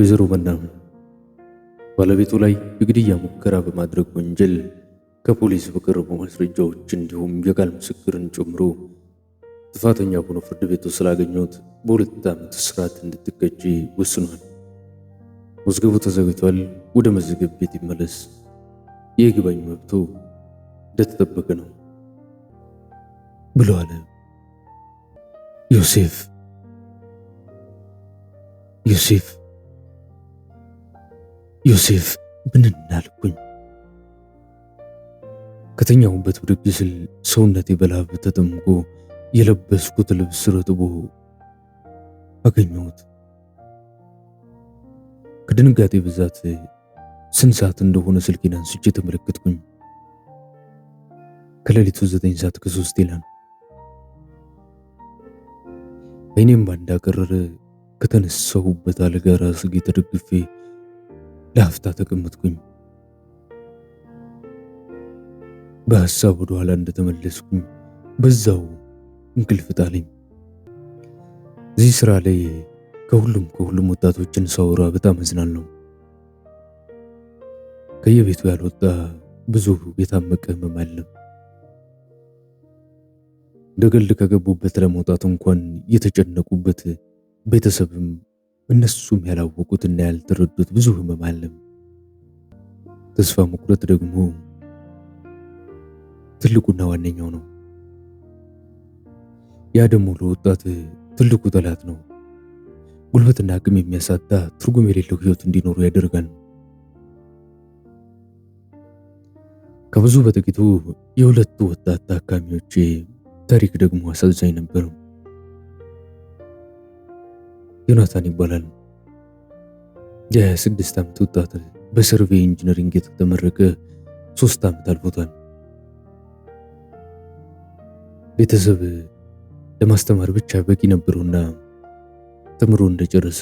ወይዘሮ መና ባለቤቱ ላይ የግድያ ሙከራ በማድረግ ወንጀል ከፖሊስ በቀረቡ ማስረጃዎች እንዲሁም የቃል ምስክርን ጨምሮ ጥፋተኛ ሆኖ ፍርድ ቤቱ ስላገኙት በ2 ዓመት እስራት እንድትቀጪ ወስኗል። መዝገቡ ተዘግቷል። ወደ መዝገብ ቤት ይመለስ። የይግባኝ መብቱ እንደተጠበቀ ነው ብለዋል። ዮሴፍ ምን እናልኩኝ? ከተኛሁበት ብድግ ስል ሰውነቴ በላብ ተጠምቆ የለበስኩት ልብስ ረጥቦ አገኘሁት። ከድንጋጤ ብዛት ስንት ሰዓት እንደሆነ ስልኬን አንስቼ ተመለከትኩኝ። ከሌሊቱ 9 ሰዓት ከ3 ይላል። አይኔም ባንዳቀረረ ከተነሳሁበት አልጋ ራስጌ ተደግፌ ለአፍታ ተቀመጥኩኝ። በሐሳብ ወደ ኋላ እንደተመለስኩኝ በዛው እንቅልፍ ጣለኝ። እዚህ ስራ ላይ ከሁሉም ወጣቶችን ሳወራ በጣም አዝናለሁ። ከየቤቱ ያልወጣ ብዙ የታመቀ ህመም አለ። እንደገል ከገቡበት ለመውጣት እንኳን የተጨነቁበት ቤተሰብም እነሱም ያላወቁትና ያልተረዱት ብዙ ህመም አለ። ተስፋ መቁረጥ ደግሞ ትልቁና ዋነኛው ነው። ያ ደግሞ ለወጣት ትልቁ ጠላት ነው። ጉልበትና አቅም የሚያሳጣ ትርጉም የሌለው ህይወት እንዲኖሩ ያደርጋል። ከብዙ በጥቂቱ የሁለቱ ወጣት ታካሚዎች ታሪክ ደግሞ አሳዛኝ ነበር። ዮናታን ይባላል። የ26 ዓመት ወጣት በሰርቬይ ኢንጂነሪንግ የተመረቀ 3 ዓመት አልፎታል። ቤተሰብ ለማስተማር ብቻ በቂ ነበሩና ተምሮ እንደጨረሰ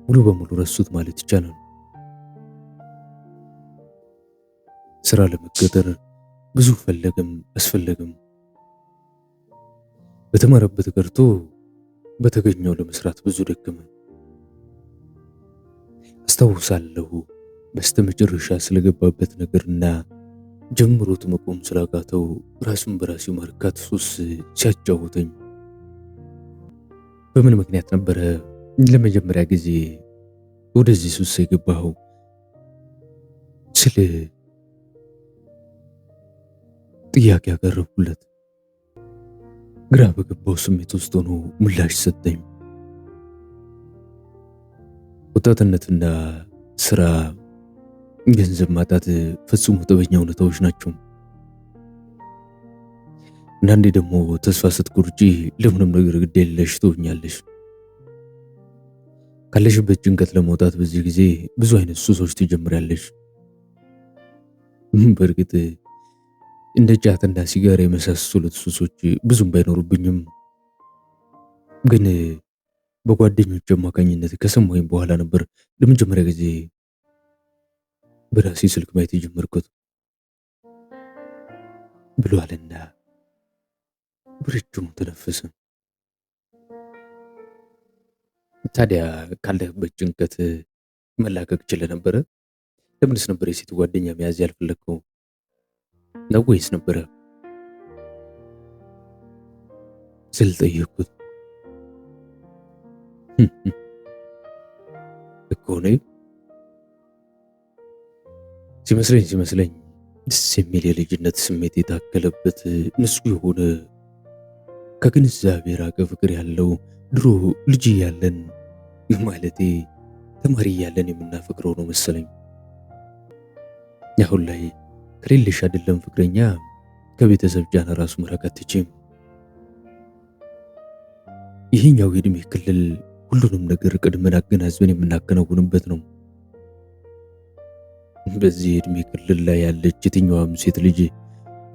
ሙሉ በሙሉ ረሱት ማለት ይቻላል። ስራ ለመቀጠር ብዙ ፈለገም አስፈለገም በተማረበት ቀርቶ በተገኘው ለመስራት ብዙ ደከመ። አስታውሳለሁ በስተመጨረሻ ስለገባበት ነገርና ጀምሮት መቆም ስላቃተው ራሱን በራሱ ማርካት ሱስ ሲያጫውተኝ በምን ምክንያት ነበረ ለመጀመሪያ ጊዜ ወደዚህ ሱስ የገባኸው ስለ ጥያቄ ያቀረብኩለት። ግራ በገባው ስሜት ውስጥ ሆኖ ምላሽ ሰጠኝ። ወጣትነትና ስራ፣ ገንዘብ ማጣት ፈጽሞ ጠበኛ እውነታዎች ናቸው። አንዳንዴ ደግሞ ተስፋ ስትቆርጪ ለምንም ነገር ግድ የለሽ ትሆኛለሽ። ካለሽበት ጭንቀት ለመውጣት በዚህ ጊዜ ብዙ አይነት ሱሶች ትጀምሪያለሽ። በእርግጥ እንደ ጫትና ሲጋራ የመሳሰሉት ሱሶች ብዙም ባይኖሩብኝም ግን በጓደኞች አማካኝነት ከሰማሁኝ በኋላ ነበር ለመጀመሪያ ጊዜ በራሴ ስልክ ማየት የጀመርኩት ብሏልና በረጅሙ ተነፈሰ። ታዲያ ካለህበት ጭንቀት መላቀቅ ችለህ ነበረ? ለምንስ ነበር የሴት ጓደኛ መያዝ ያልፈለግከው? ነው ወይስ ነበረ ስል ጠየቅኩት። እኮ ነው ሲመስለኝ ደስ የሚል የልጅነት ስሜት የታከለበት ንጹህ የሆነ ከግንዛቤ የራቀ ፍቅር ያለው ድሮ ልጅ ያለን ማለቴ ተማሪ ያለን የምናፈቅረው ነው መሰለኝ። አሁን ላይ ከሌለሽ አይደለም ፍቅረኛ ከቤተሰብ ጫና ራሱ መራቅ አትችይም። ይሄኛው የዕድሜ ክልል ሁሉንም ነገር ቀድመን አገናዝበን የምናከናውንበት ነው። በዚህ የዕድሜ ክልል ላይ ያለች የትኛዋም ሴት ልጅ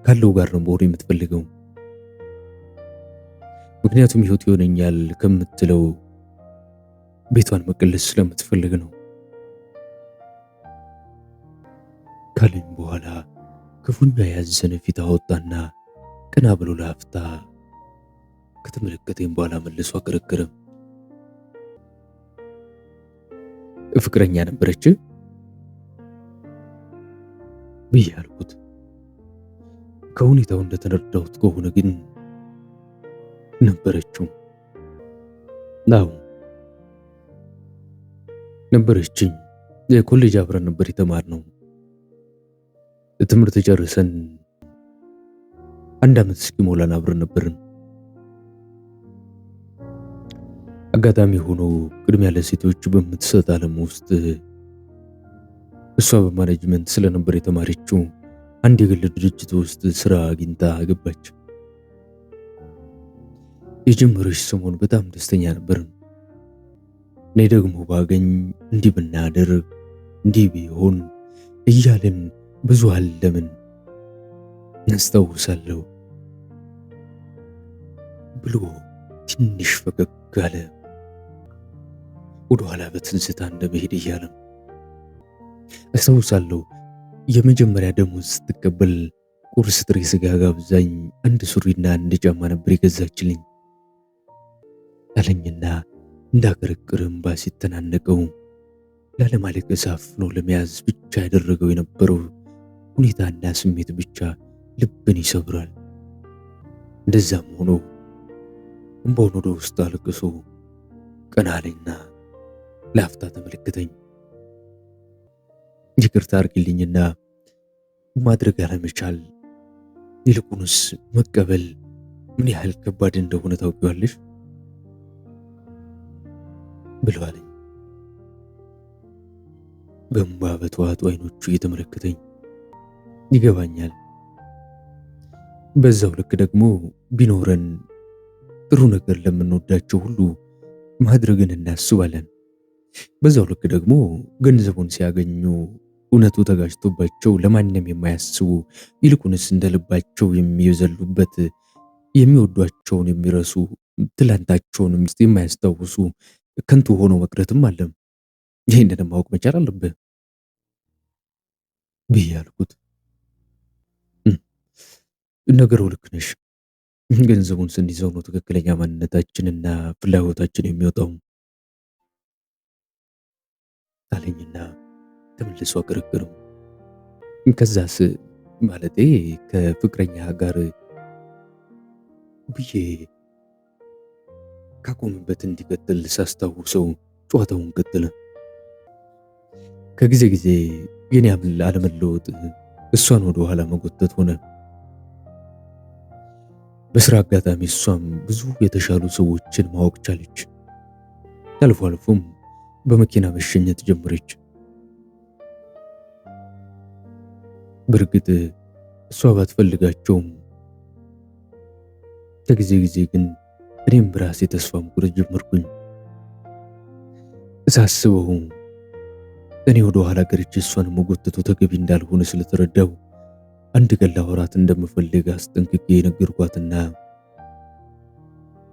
ካለው ጋር ነው መሆን የምትፈልገው። ምክንያቱም ህይወት ይሆነኛል ከምትለው ቤቷን መቀለስ ስለምትፈልግ ነው ካለኝ በኋላ ክፉኛ ያዘነ ፊት አወጣና ቀና ብሎ ለአፍታ ከተመለከተኝ በኋላ መልሶ አቀረቀረ። ፍቅረኛ ነበረች ብዬ አልኩት። ከሁኔታው እንደተረዳሁት ከሆነ ግን ነበረችው። አዎ ነበረችኝ። የኮሌጅ አብረን ነበር የተማርነው። ትምህርት ጨርሰን 1 ዓመት እስኪሞላን አብረን ነበርን። አጋጣሚ ሆኖ ቅድሚያ ለሴቶች በምትሰጥ ዓለም ውስጥ እሷ በማኔጅመንት ስለነበር የተማረችው አንድ የግል ድርጅት ውስጥ ስራ አግኝታ ገባች። የጀመረች ሰሞን በጣም ደስተኛ ነበርን። እኔ ደግሞ ባገኝ እንዲህ ብናደርግ እንዲህ ቢሆን እያልን ብዙ አለምን። አስታውሳለሁ ብሎ ትንሽ ፈገግ አለ። ወደ ኋላ በትዝታ እንደመሄድ እያለ አስታውሳለሁ የመጀመሪያ ደሞዝ ስትቀበል ቁርስ ጥሬ ስጋ ጋብዛኝ 1 ሱሪና 1 ጫማ ነበር የገዛችልኝ አለኝና እንዳቀረቅር እምባ ሲተናነቀው ላለማለቀስ አፍኖ ለመያዝ ብቻ ያደረገው የነበረው ሁኔታና ስሜት ብቻ ልብን ይሰብራል። እንደዛም ሆኖ እምባውን ወደ ውስጥ አልቅሶ ቀና አለኝና ለአፍታ ተመለከተኝ። ይቅርታ አድርግልኝና ማድረግ አለመቻል ይልቁንስ መቀበል ምን ያህል ከባድ እንደሆነ ታውቂዋለሽ ብለዋለኝ። በእንባ በተዋጡ አይኖቹ እየተመለከተኝ ይገባኛል። በዛው ልክ ደግሞ ቢኖረን ጥሩ ነገር ለምንወዳቸው ሁሉ ማድረግን እናስባለን። በዛው ልክ ደግሞ ገንዘቡን ሲያገኙ እውነቱ ተጋጭቶባቸው ለማንም የማያስቡ ይልቁንስ እንደልባቸው የሚዘሉበት የሚወዷቸውን የሚረሱ ትላንታቸውን የማያስታውሱ ከንቱ ሆኖ መቅረትም አለ። ይህንን ማወቅ መቻል አለብህ ብዬ አልኩት። ነገሩ ልክ ነሽ። ገንዘቡን ስንይዘው ነው ትክክለኛ ማንነታችንና ፍላጎታችን የሚወጣው አለኝና ተመልሶ አገረገረው። ከዛስ ማለቴ ከፍቅረኛ ጋር ብዬ ካቆምበት እንዲቀጥል ሳስታውሰው ጨዋታውን ቀጠለ። ከጊዜ ጊዜ የኔ አለመለወጥ እሷን ወደ ኋላ መጎተት ሆነ። በስራ አጋጣሚ እሷም ብዙ የተሻሉ ሰዎችን ማወቅ ቻለች። አልፎ አልፎም በመኪና መሸኘት ጀመረች። በእርግጥ እሷ ባትፈልጋቸውም ከጊዜ ጊዜ ግን እኔም በራሴ ተስፋ መቁረጥ ጀመርኩኝ። ሳስበው እኔ ወደ ኋላ ቀርቼ እሷን መጎተቱ ተገቢ እንዳልሆነ ስለተረዳው አንድ ቀን ላወራት እንደምፈልግ አስጠንቅቄ የነገርኳትና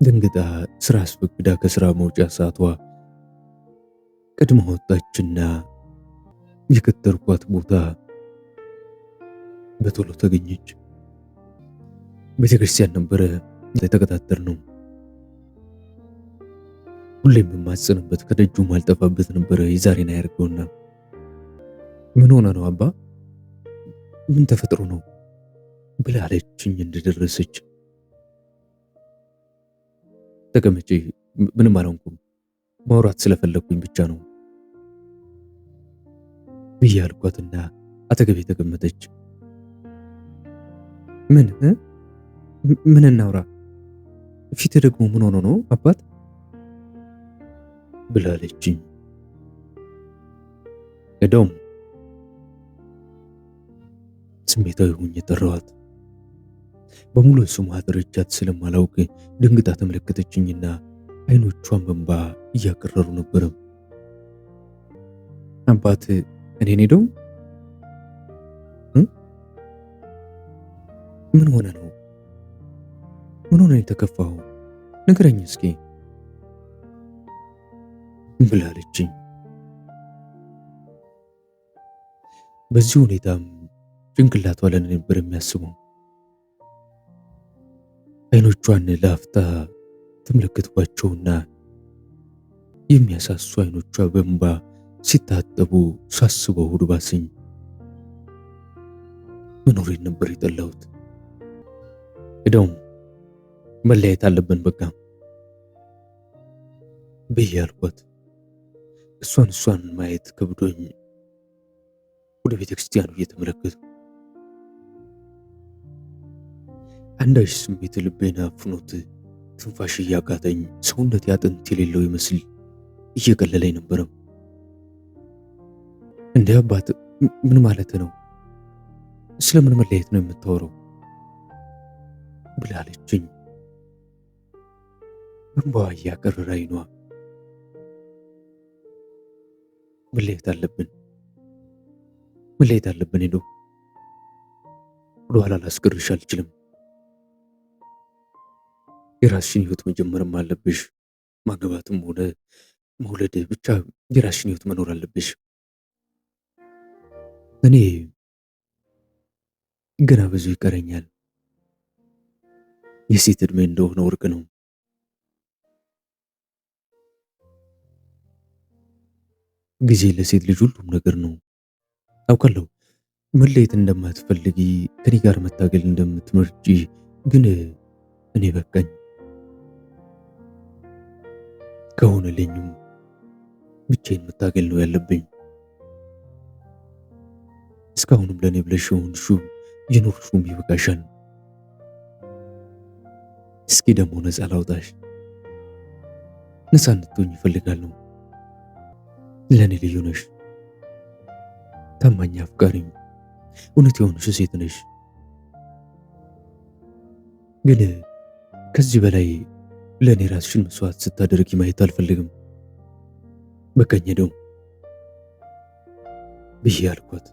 ደንግጣ ስራ አስፈቅዳ ከስራ መውጫ ሰዓቷ ቀድማ ወጣችና የቀጠርኳት ቦታ በቶሎ ተገኘች። ቤተክርስቲያን ነበረ የተቀጣጠርነው። ሁሌም የማጽንበት ከደጁ ማልጠፋበት ነበረ። የዛሬን አያርገውና ምን ሆነ ነው አባ? ምን ተፈጥሮ ነው ብላ አለችኝ እንደደረሰች። ተቀመጪ፣ ምንም አልሆንኩም፣ ማውራት ስለፈለግኩኝ ብቻ ነው ብዬ አልኳትና አጠገቤ ተቀመጠች። ምን እናውራ? ፊት ደግሞ ምን ሆኖ ነው አባት ብላለችኝ። እዶም ስሜታዊ ሆኜ ጠራኋት። በሙሉ ስሟ ጠርቻት ስለማላውቅ ድንግጣ ተመለከተችኝና አይኖቿን በእንባ እያቀረሩ ነበረ። አባት እኔን ሄደው ምን ሆነ ነው? ምን ሆነ የተከፋው? ንገረኝ እስኪ ብላለችኝ። በዚህ ሁኔታም ጭንቅላቷ ለኔ ነበር የሚያስበው። አይኖቿን ለአፍታ ተመለከትኳቸውና የሚያሳሱ አይኖቿ በእንባ ሲታጠቡ ሳስበው ሆድ ባሰኝ። መኖሬን ነበር የጠላሁት። እደውም መለያየት አለብን በቃ ብዬ አልኳት። እሷን ማየት ከብዶኝ ወደ ቤተ ክርስቲያኑ እየተመለከቱ አንዳች ስሜት ልቤን አፍኖት ትንፋሽ እያቃተኝ ሰውነት ያጥንት የሌለው ይመስል እየቀለለኝ ነበረ። እንደ አባት ምን ማለት ነው? ስለምን መለየት ነው የምታወራው? ብላለችኝ እንባዋ እያቀረረ አይኗ። መለየት አለብን ሄዶ ወደኋላ ላስቀርሽ አልችልም። የራስሽን ህይወት መጀመርም አለብሽ። ማግባትም ሆነ መውለድ ብቻ የራስሽን ህይወት መኖር አለብሽ። እኔ ገና ብዙ ይቀረኛል። የሴት ዕድሜ እንደሆነ ወርቅ ነው። ጊዜ ለሴት ልጅ ሁሉም ነገር ነው። አውቃለሁ መለየት እንደማትፈልጊ፣ ከኔ ጋር መታገል እንደምትመርጪ፣ ግን እኔ በቃኝ። ከሆነልኝም ብቻዬን መታገል ነው ያለብኝ። እስካሁንም ለኔ ብለሽ የሆንሽው የኖርሽውም ይበቃሻል። እስኪ ደግሞ ነፃ ላውጣሽ። ነፃ እንድትሆኝ እፈልጋለሁ። ለኔ ልዩ ነሽ፣ ታማኝ አፍቃሪ፣ እውነት የሆንሽ ሴት ነሽ። ግን ከዚህ በላይ ለኔ ራስሽን መስዋዕት ስታደርጊ ማየት አልፈልግም። በቃኝ ደው ብዬ አልኳት።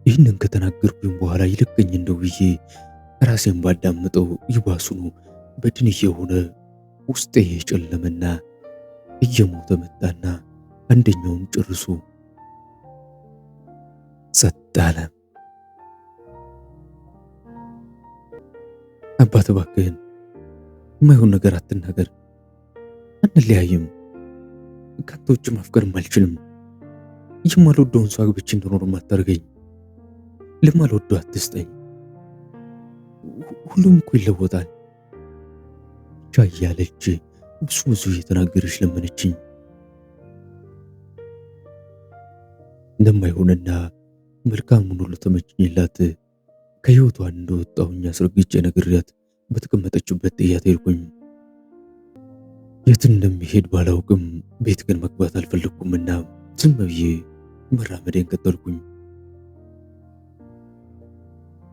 ይህንን ከተናገርኩኝ በኋላ ይልቀኝ እንደው ብዬ ራሴን ባዳምጠው ይባሱኑ በድን እየሆነ ውስጤ የጨለመና እየሞተ መጣና አንደኛውን ጨርሶ ጸጥ አለ። አባት እባክህን የማይሆን ነገር አትናገር፣ አንለያይም። ከአንተ ውጭ ማፍቀርም አልችልም። የማልወደውን ሰው አግብቼ እንድኖር አታርገኝ። ለማልወደው አትስጠኝ። ሁሉም እኮ ይለወጣል ብቻ እያለች ብዙ እየተናገረች ለመነችኝ። እንደማይሆንና መልካሙን ሁሉ ተመችኝላት ከህይወቷ እንደወጣሁኝ አስረግጬ ነግሬያት በተቀመጠችበት ጥያት ሄድኩኝ። የት እንደሚሄድ ባላውቅም ቤት ግን መግባት አልፈለግኩምና ዝም ብዬ መራመዴን ቀጠልኩኝ።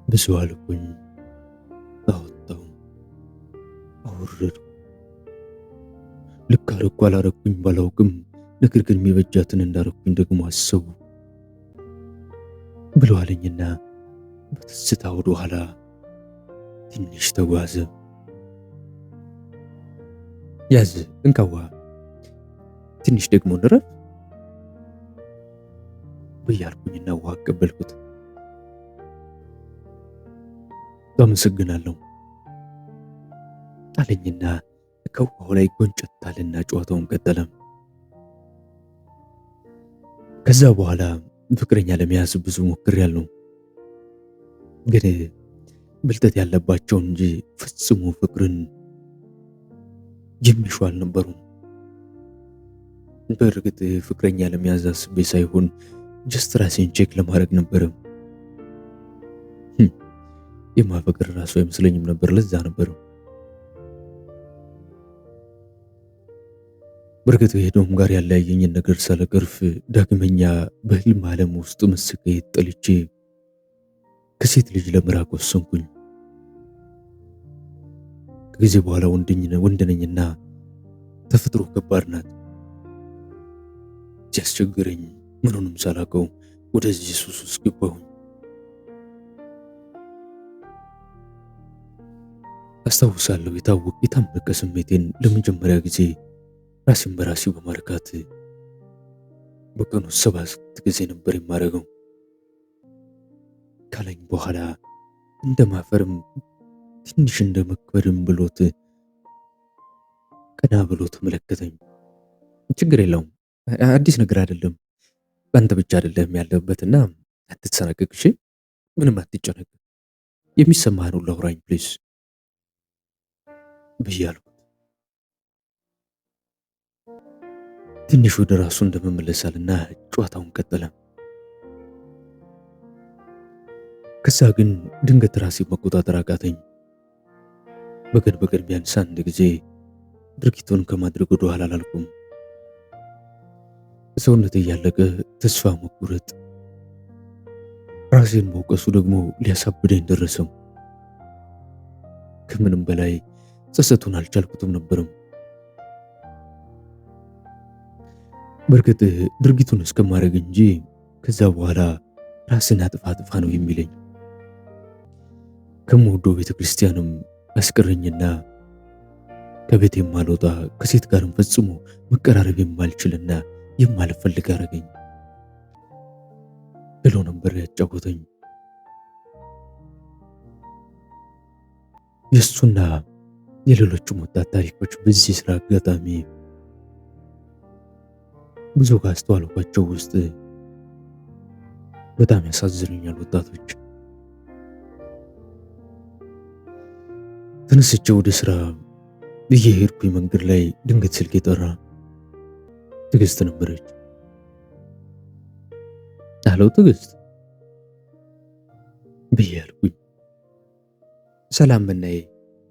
ብዙ አልኩኝ፣ አወጣው፣ አወረድኩ። ልክ አረኩ አላረኩኝ ባላውቅም ነገር ግን የሚበጃትን እንዳረኩኝ ደግሞ አሰቡ ብሎ አለኝና በትዝታ ወደ ኋላ ትንሽ ተጓዘ። ያዝ እንካዋ ትንሽ ደግሞ እንረፍ ብያልኩኝና ውሃ አቀበልኩት። አመሰግናለሁ አለኝና ከውሃው ላይ ጎንጨት አለና ጨዋታውን ቀጠለ። ከዛ በኋላ ፍቅረኛ ለመያዝ ብዙ ሞክሬያለሁ፣ ግን ብልጠት ያለባቸው እንጂ ፍጽሞ ፍቅርን የሚሹ አልነበሩም። በእርግጥ ፍቅረኛ ለመያዝ አስቤ ሳይሆን ጀስት ራሴን ቼክ ለማድረግ ነበር። የማፈቅር ራሱ አይመስለኝም ነበር። ለዛ ነበር በእርግጥ ሄዶም ጋር ያለያየኝን ነገር ሳልቀርፍ ዳግመኛ በህልም ዓለም ውስጥ መሰቃየት ጠልቼ ከሴት ልጅ ለመራቅ ወሰንኩኝ። ከጊዜ በኋላ ወንድ ነኝና ተፈጥሮ ከባድ ናት። ሲያስቸግረኝ ምኑንም ሳላውቀው ወደዚህ ሱስ ውስጥ ገባሁኝ። አስታውሳለሁ የታመቀ ስሜቴን ለመጀመሪያ ጊዜ ራሴን በራሴ በማርካት በቀኑ 7 ጊዜ ነበር የማደርገው። ካለኝ በኋላ እንደማፈርም ትንሽ እንደመክበድም ብሎት ቀና ብሎ ተመለከተኝ። ችግር የለውም። አዲስ ነገር አይደለም። አንተ ብቻ አይደለም ያለህበትና አትሰናቀቅ እሺ? ምንም አትጨነቅ። የሚሰማህን ሁሉ አውራኝ ፕሊዝ ብያለሁ። ትንሽ ወደ ራሱ እንደመመለሳልና ጨዋታውን ቀጠለ። ከዛ ግን ድንገት ራሴ መቆጣጠር አቃተኝ። በቀን ቢያንስ አንድ ጊዜ ድርጊቱን ከማድረግ ወደ ኋላ አላልኩም። ሰውነት እያለቀ ተስፋ መቁረጥ፣ ራሴን መውቀሱ ደግሞ ሊያሳብደኝ ደረሰም። ከምንም በላይ ጸጸቱን አልቻልኩትም ነበርም። በእርግጥ ድርጊቱን እስከማድረግ እንጂ ከዛ በኋላ ራስን አጥፋ ነው የሚለኝ። ከምወደው ቤተ ክርስቲያንም አስቀረኝና ከቤት የማልወጣ ከሴት ጋርም ፈጽሞ መቀራረብ የማልችልና የማልፈልግ አረገኝ ብሎ ነበር ያጫወተኝ። የእሱና የሌሎቹም ወጣት ታሪኮች በዚህ ስራ አጋጣሚ ብዙ ካስተዋልኳቸው ውስጥ በጣም ያሳዝኑኛል። ወጣቶች ተነስቼ ወደ ስራ እየሄድኩኝ መንገድ ላይ ድንገት ስልክ የጠራ ትዕግስት ነበረች። አለው ትዕግስት ብዬ አልኩኝ። ሰላም መናዬ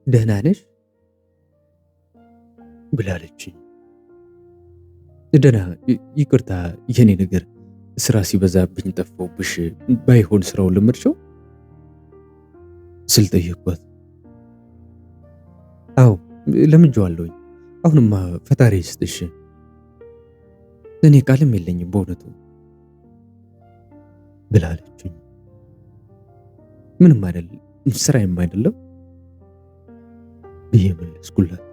ደህና ነሽ ብላለችኝ። ደህና ይቅርታ፣ የኔ ነገር ስራ ሲበዛብኝ ጠፋሁብሽ፣ ባይሆን ስራውን ልምድሽው ስል ጠየቅኳት። አዎ ለምጄዋለሁኝ፣ አሁንማ ፈጣሪ ይስጥሽ፣ እኔ ቃልም የለኝም በእውነቱ ብላለችኝ። ምንም አይደል ስራዬም አይደለም ብዬ መለስኩላት።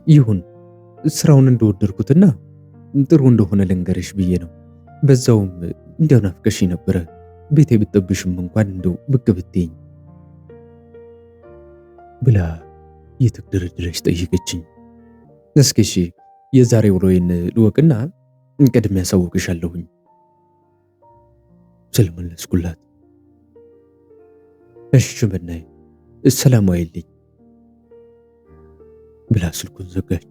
ይሁን ስራውን እንደወደድኩትና ጥሩ እንደሆነ ልንገርሽ ብዬ ነው። በዛውም እንዲያው ናፍቀሽኝ ነበረ። ቤቴ ብትጠብሽም እንኳን እንደው ብቅ ብትይኝ ብላ እየተደረደረች ጠየቀችኝ። እስኪ እሺ የዛሬ ውሎዬን ልወቅና ቀድሜ ያሳውቅሻለሁኝ ስል መለስኩላት። እሺ በናይ ሰላም ዋይልኝ ብላ ስልኩን ዘጋች።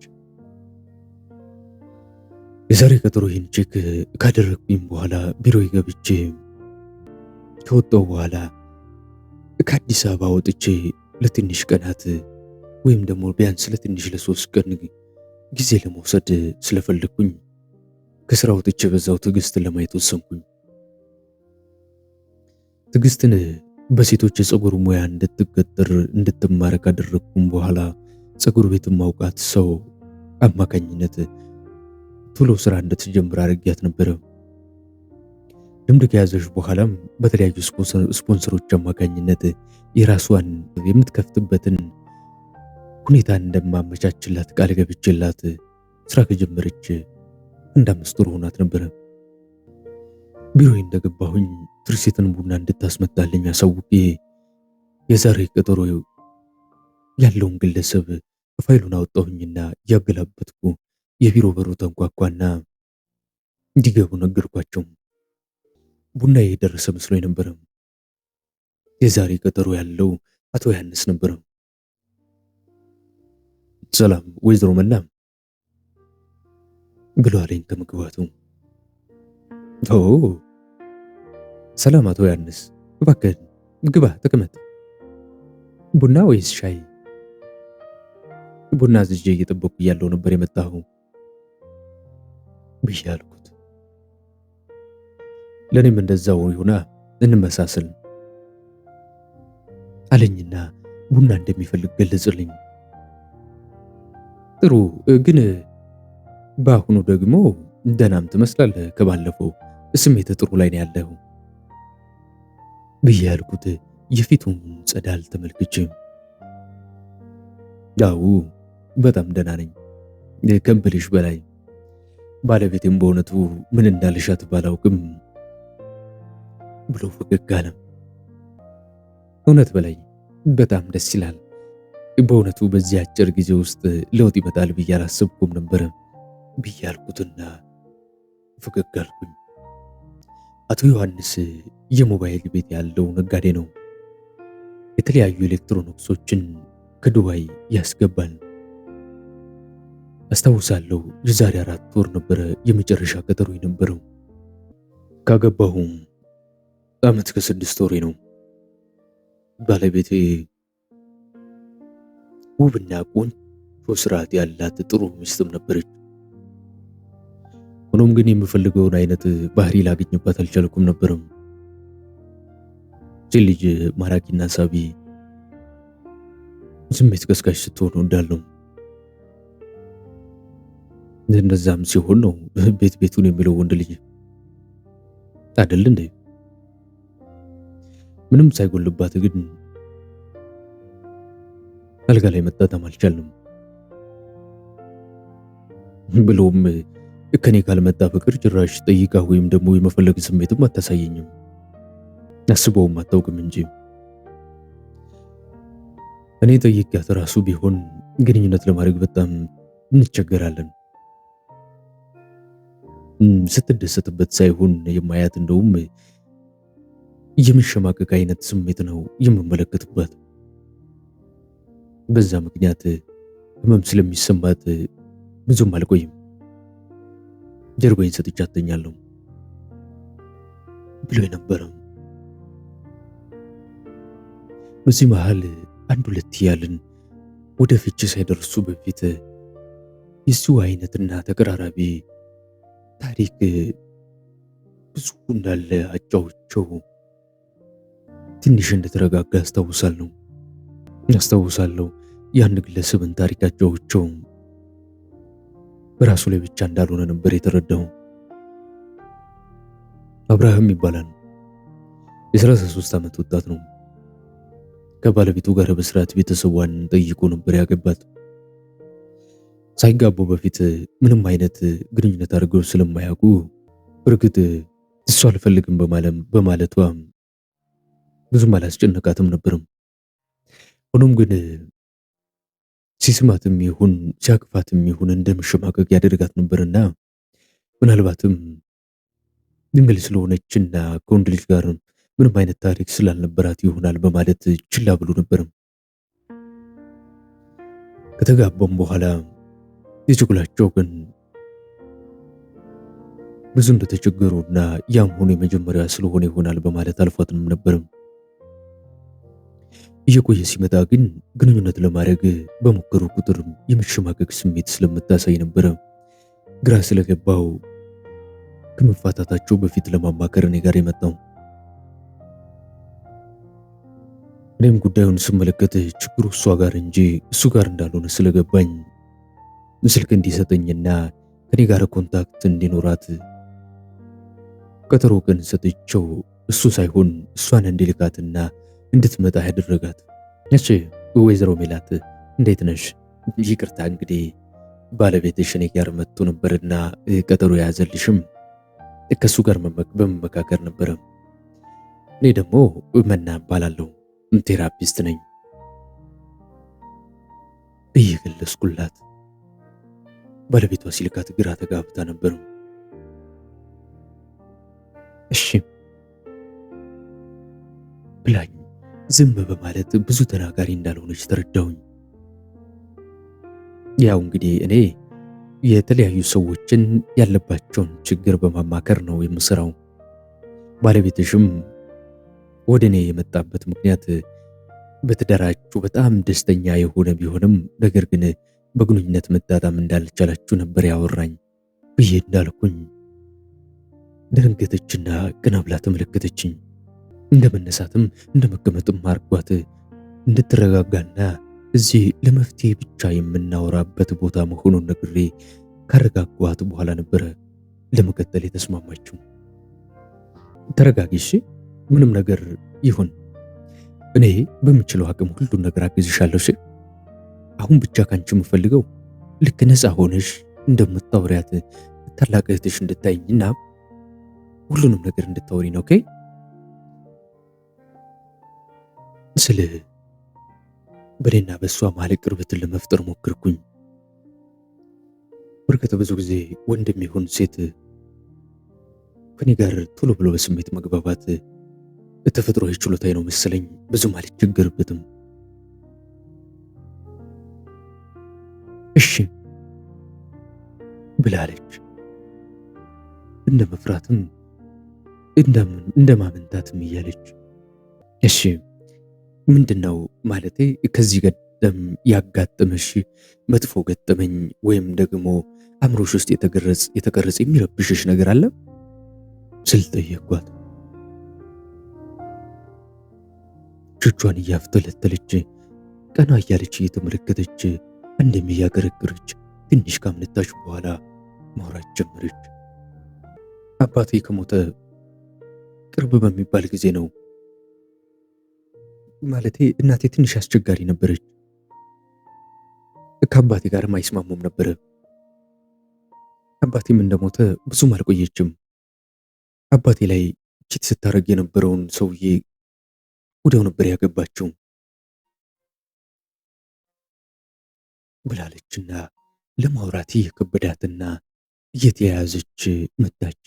የዛሬ ቀጠሮ ይህን ቼክ ካደረግኩኝ በኋላ ቢሮ ገብቼ ከወጣሁ በኋላ ከአዲስ አበባ ወጥቼ ለትንሽ ቀናት ወይም ደግሞ ቢያንስ ለትንሽ ለ3 ቀን ጊዜ ለመውሰድ ስለፈለግኩኝ ከስራ ወጥቼ በዛው ትዕግስትን ለማየት ወሰንኩኝ። ትዕግስትን በሴቶች የፀጉር ሙያ እንድትቀጠር እንድትማር ካደረግኩም በኋላ ፀጉር ቤት ማውቃት ሰው አማካኝነት ቶሎ ስራ እንድትጀምር አድርጊያት ነበረ። ልምድ ከያዘሽ በኋላም በተለያዩ ስፖንሰሮች አማካኝነት የራሷን የምትከፍትበትን ሁኔታ እንደማመቻችላት ቃል ገብቼላት ስራ ከጀመረች 1 ወር ሆናት ነበረ። ቢሮዬ እንደገባሁኝ ትርሲትን ቡና እንድታስመጣልኝ አሳውቄ የዛሬ ቀጠሮ ያለውን ግለሰብ ፋይሉን አወጣሁኝና እያገላበጥኩ የቢሮ በሩ ተንኳኳና እንዲገቡ ነገርኳቸው። ቡና የደረሰ መስሎኝ ነበረ። የዛሬ ቀጠሮ ያለው አቶ ዮሐንስ ነበረ። ሰላም ወይዘሮ መና ብሎ አለኝ ከመግባቱ። ሰላም አቶ ዮሐንስ፣ እባክህን ግባ ተቀመጥ። ቡና ወይስ ሻይ? ቡና አዝዤ እየጠበቅኩ እያለሁ ነበር የመጣሁ ብዬ አልኩት። ለእኔም እንደዛው ይሁና እንመሳሰል አለኝና ቡና እንደሚፈልግ ገለጽልኝ። ጥሩ ግን በአሁኑ ደግሞ ደህናም ትመስላለህ፣ ከባለፈው ስሜት ጥሩ ላይ ነው ያለው ብዬ ያልኩት የፊቱን ጸዳል ተመልክቼ። ያው በጣም ደህና ነኝ ከምብልሽ በላይ። ባለቤቴም በእውነቱ ምን እንዳልሻት ባላውቅም ብሎ ፈገግ አለ። እውነት በላይ በጣም ደስ ይላል። በእውነቱ በዚህ አጭር ጊዜ ውስጥ ለውጥ ይመጣል ብዬ አላሰብኩም ነበር ብዬ አልኩትና ፈገግ አልኩኝ። አቶ ዮሐንስ የሞባይል ቤት ያለው ነጋዴ ነው። የተለያዩ ኤሌክትሮኒክሶችን ከዱባይ ያስገባል። አስታውሳለሁ የዛሬ 4 ወር ነበረ የመጨረሻ ቀጠሮ የነበረው። ካገባሁም ዓመት ከ6 ወሬ ነው። ባለቤቴ ውብና ቆንጆ ስርዓት ያላት ጥሩ ሚስትም ነበረች። ሆኖም ግን የምፈልገውን አይነት ባህሪ ላገኝባት አልቻልኩም ነበርም። ልጅ ማራኪና ሳቢ፣ ስሜት ቀስቃሽ ስትሆን እንዳለው እንደዛም ሲሆን ነው ቤቱን የሚለው ወንድ ልጅ አይደል እንዴ? ምንም ሳይጎልባት ግን አልጋ ላይ መጣጣም አልቻልንም። ብሎም ከኔ ካልመጣ ፍቅር ጭራሽ ጠይቃ ወይም ደግሞ የመፈለግ ስሜትም አታሳየኝም። አስበውም አታውቅም እንጂ እኔ ጠይቂያት ራሱ ቢሆን ግንኙነት ለማድረግ በጣም እንቸገራለን። ስትደሰትበት ሳይሆን የማያት እንደውም የመሸማቀቅ አይነት ስሜት ነው የምመለከትባት። በዛ ምክንያት ህመም ስለሚሰማት ብዙም አልቆይም፣ ጀርባዬን ሰጥቻት ተኛለሁ ብሎ የነበረው። በዚህ መሃል 1-2 ያልን ወደ ፍቺ ሳይደርሱ በፊት የሱ አይነትና ተቀራራቢ ታሪክ ብዙ እንዳለ አጫውቸው ትንሽ እንደተረጋጋ አስታውሳለሁ። ያን ግለሰብን ታሪክ አጫውቸው በራሱ ላይ ብቻ እንዳልሆነ ነበር የተረዳው። አብርሃም ይባላል። የ33 ዓመት ወጣት ነው። ከባለቤቱ ጋር በስርዓት ቤተሰቧን ጠይቆ ነበር ያገባት። ሳይጋቡ በፊት ምንም አይነት ግንኙነት አድርገው ስለማያውቁ እርግጥ እሱ አልፈልግም በማለቷ ብዙም አላስጨነቃትም ነበርም። ሆኖም ግን ሲስማትም ይሁን ሲያቅፋትም ይሁን እንደመሸማቀቅ ያደርጋት ነበርና ምናልባትም ድንግል ስለሆነችና ከወንድ ልጅ ጋር ምንም አይነት ታሪክ ስላልነበራት ይሆናል በማለት ችላ ብሎ ነበርም። ከተጋባም በኋላ የችኩላቸው ግን ብዙ እንደተቸገሩና ያም ሆኖ የመጀመሪያ ስለሆነ ይሆናል በማለት አልፏትም ነበርም። እየቆየ ሲመጣ ግን ግንኙነት ለማድረግ በሞከሩ ቁጥር የመሸማቀቅ ስሜት ስለምታሳይ ነበረ። ግራ ስለገባው ከመፋታታቸው በፊት ለማማከር እኔ ጋር የመጣው። እኔም ጉዳዩን ስመለከት ችግሩ እሷ ጋር እንጂ እሱ ጋር እንዳልሆነ ስለገባኝ ስልክ እንዲሰጠኝና ከኔ ጋር ኮንታክት እንዲኖራት ቀጠሮ ቀን ሰጥቼው እሱ ሳይሆን እሷን እንዲልካትና እንድትመጣ ያደረጋት። እሺ ወይዘሮ ሜላት እንዴት ነሽ? ይቅርታ እንግዲህ ባለቤትሽ እኔ ጋር መጥቶ ነበርና ቀጠሮ የያዘልሽም ከሱ ጋር በመመካከር ነበረ። እኔ ደግሞ መና እባላለሁ፣ ቴራፒስት ነኝ እየገለጽኩላት። ባለቤቷ ሲልካት ግራ ተጋብታ ነበር። እሺ ብላኝ ዝም በማለት ብዙ ተናጋሪ እንዳልሆነች ተረዳሁኝ። ያው እንግዲህ እኔ የተለያዩ ሰዎችን ያለባቸውን ችግር በማማከር ነው የምሰራው። ባለቤትሽም ወደ እኔ የመጣበት ምክንያት በትዳራችሁ በጣም ደስተኛ የሆነ ቢሆንም ነገር ግን በግንኙነት መጣጣም እንዳልቻላችሁ ነበር ያወራኝ ብዬ እንዳልኩኝ ደንገተችና ቀና ብላ ተመለከተችኝ። እንደ መነሳትም እንደ መቀመጥም አርጓት እንድትረጋጋና እዚህ ለመፍትሄ ብቻ የምናወራበት ቦታ መሆኑን ነግሬ ካረጋጓት በኋላ ነበረ ለመቀጠል የተስማማችው። ተረጋጊሽ፣ ምንም ነገር ይሁን እኔ በምችለው አቅም ሁሉን ነገር አግዝሻለሁ። አሁን ብቻ ካንቺ የምፈልገው ልክ ነፃ ሆነሽ እንደምታወሪያት ታላቅ እህትሽ እንድታይኝና ሁሉንም ነገር እንድታወሪ ነው። ኦኬ? በእኔና በእሷ መሃል ቅርበትን ለመፍጠር ሞክርኩኝ። በርግጥ ብዙ ጊዜ ወንድም ይሁን ሴት ከኔ ጋር ቶሎ ብሎ በስሜት መግባባት ተፈጥሯዊ ችሎታዬ ነው መሰለኝ። ብዙም አልቸገርበትም። እሺ ብላለች፣ እንደ መፍራትም እንደ ማመንታትም እያለች። እሺ ምንድነው ማለቴ? ከዚህ ቀደም ያጋጠመሽ መጥፎ ገጠመኝ ወይም ደግሞ አእምሮሽ ውስጥ የተቀረጸ የሚረብሽሽ ነገር አለ ስል ጠየቅኳት። እጆቿን እያፍተለተለች ቀና እያለች እየተመለከተች አንዴም እያገረገረች ትንሽ ካመነታች በኋላ ማውራት ጀመረች። አባቴ ከሞተ ቅርብ በሚባል ጊዜ ነው። ማለቴ እናቴ ትንሽ አስቸጋሪ ነበረች። ከአባቴ ጋርም አይስማሙም ነበረ። አባቴም እንደሞተ ብዙም አልቆየችም። አባቴ ላይ ቺት ስታረግ የነበረውን ሰውዬ ወዲያው ነበር ያገባችው ብላለችና ለማውራት እየከበዳትና እየተያያዘች መጣች።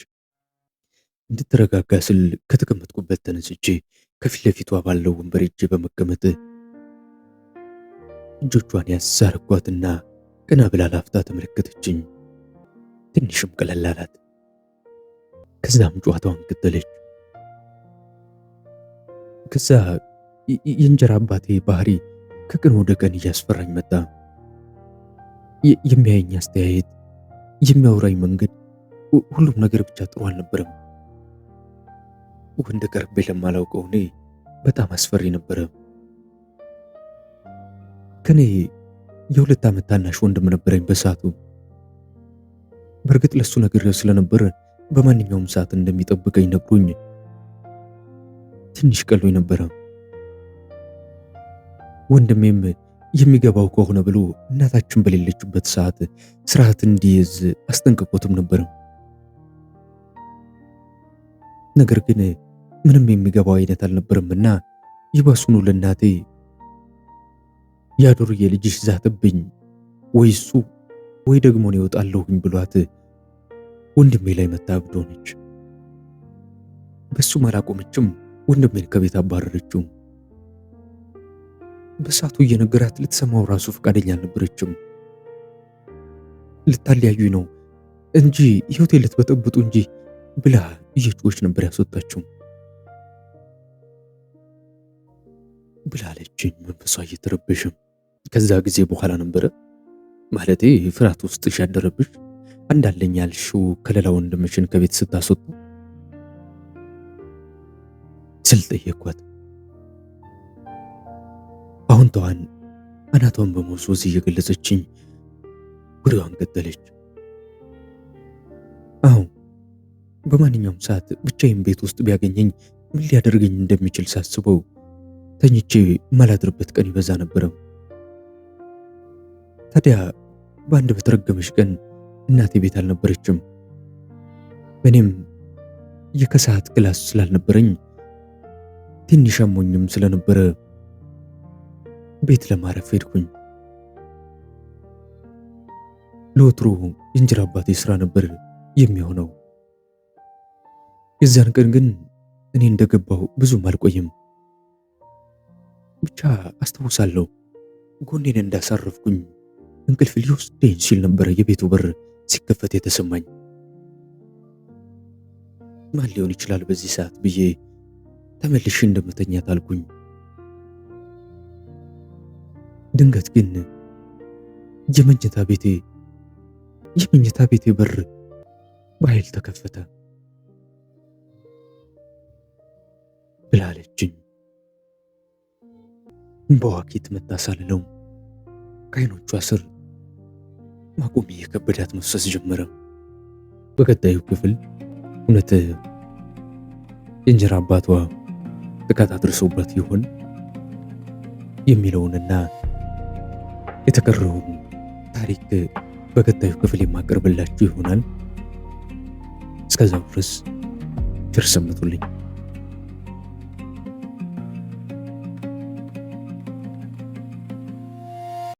እንድትረጋጋ ስል ከተቀመጥኩበት ተነስቼ ከፊት ለፊቷ ባለው ወንበር እጄ በመቀመጥ እጆቿን ያሳረኳትና ቀና ብላ ላፍታ ተመለከተችኝ። ትንሽም ቀለል አላት። ከዛም ጨዋታዋን ቀጠለች። ከዛ የእንጀራ አባቴ ባህሪ ከቀን ወደ ቀን እያስፈራኝ መጣ። የሚያየኝ አስተያየት፣ የሚያወራኝ መንገድ፣ ሁሉም ነገር ብቻ ጥሩ አልነበረም። ወንድ ቀርቤ ለማላውቀው እኔ በጣም አስፈሪ ነበረ። ከኔ የ2 ዓመት ታናሽ ወንድም ነበረኝ በሰዓቱ። በእርግጥ ለሱ ነግሬው ስለነበር በማንኛውም ሰዓት እንደሚጠብቀኝ ነግሮኝ ትንሽ ቀሎኝ ነበረ። ወንድሜም የሚገባው ከሆነ ብሎ እናታችን በሌለችበት ሰዓት ስርዓት እንዲይዝ አስጠንቅቆትም ነበር። ነገር ግን ምንም የሚገባው አይነት አልነበረምና ይባሱኑ ለእናቴ ያዶርዬ ልጅሽ ዛተብኝ ወይ እሱ ወይ ደግሞ ነው ይወጣለሁኝ ብሏት ወንድሜ ላይ መታብዶ ነች። በሱ አላቆመችም። ወንድሜን ከቤት አባረረችው። በሳቱ እየነገራት ልትሰማው ራሱ ፈቃደኛ አልነበረችም። ልታለያዩኝ ነው እንጂ ህይወቴን ልትበጠብጡ እንጂ ብላ እየጮኸች ነበር ያስወጣችው ብላለችኝ፣ መንፈሷ እየተረበሸም። ከዛ ጊዜ በኋላ ነበረ ማለቴ ፍርሃት ውስጥ ያደረብሽ አንዳለኝ ያልሽው ከሌላ ወንድምሽን ከቤት ስታስወጣ ስል ጠየቅኳት። አሁን ተዋን አናቷን በመወዝወዝ እየገለጸችኝ ጉዳዩን ቀጠለች። አሁን በማንኛውም ሰዓት ብቻዬን ቤት ውስጥ ቢያገኘኝ ምን ሊያደርገኝ እንደሚችል ሳስበው ተኝቼ ማላድርበት ቀን ይበዛ ነበረ። ታዲያ በአንድ በተረገመሽ ቀን እናቴ ቤት አልነበረችም። እኔም የከሰዓት ክላስ ስላልነበረኝ ትንሽ አሞኝም ስለነበረ ቤት ለማረፍ ሄድኩኝ። ለወትሮ የእንጀራ አባቴ ስራ ነበር የሚሆነው። የዛን ቀን ግን እኔ እንደገባሁ ብዙም አልቆይም። ብቻ አስታውሳለሁ ጎኔን እንዳሳረፍኩኝ እንቅልፍ ሊወስደኝ ሲል ነበረ የቤቱ በር ሲከፈት የተሰማኝ። ማን ሊሆን ይችላል በዚህ ሰዓት ብዬ ተመልሼ እንደምተኛት አልኩኝ። ድንገት ግን የመኝታ ቤቴ በር በኃይል ተከፈተ ብላለችኝ። በዋኪት መታሳልለው ከዓይኖቿ ስር ማቆም የከበዳት መፍሰስ ጀመረ። በቀጣዩ ክፍል እውነት የእንጀራ አባቷ ጥቃት አድርሰውባት ይሆን የሚለውንና የተቀረውን ታሪክ በቀጣዩ ክፍል የማቀርብላችሁ ይሆናል። እስከዛው ድረስ ቸር ሰንብቱልኝ።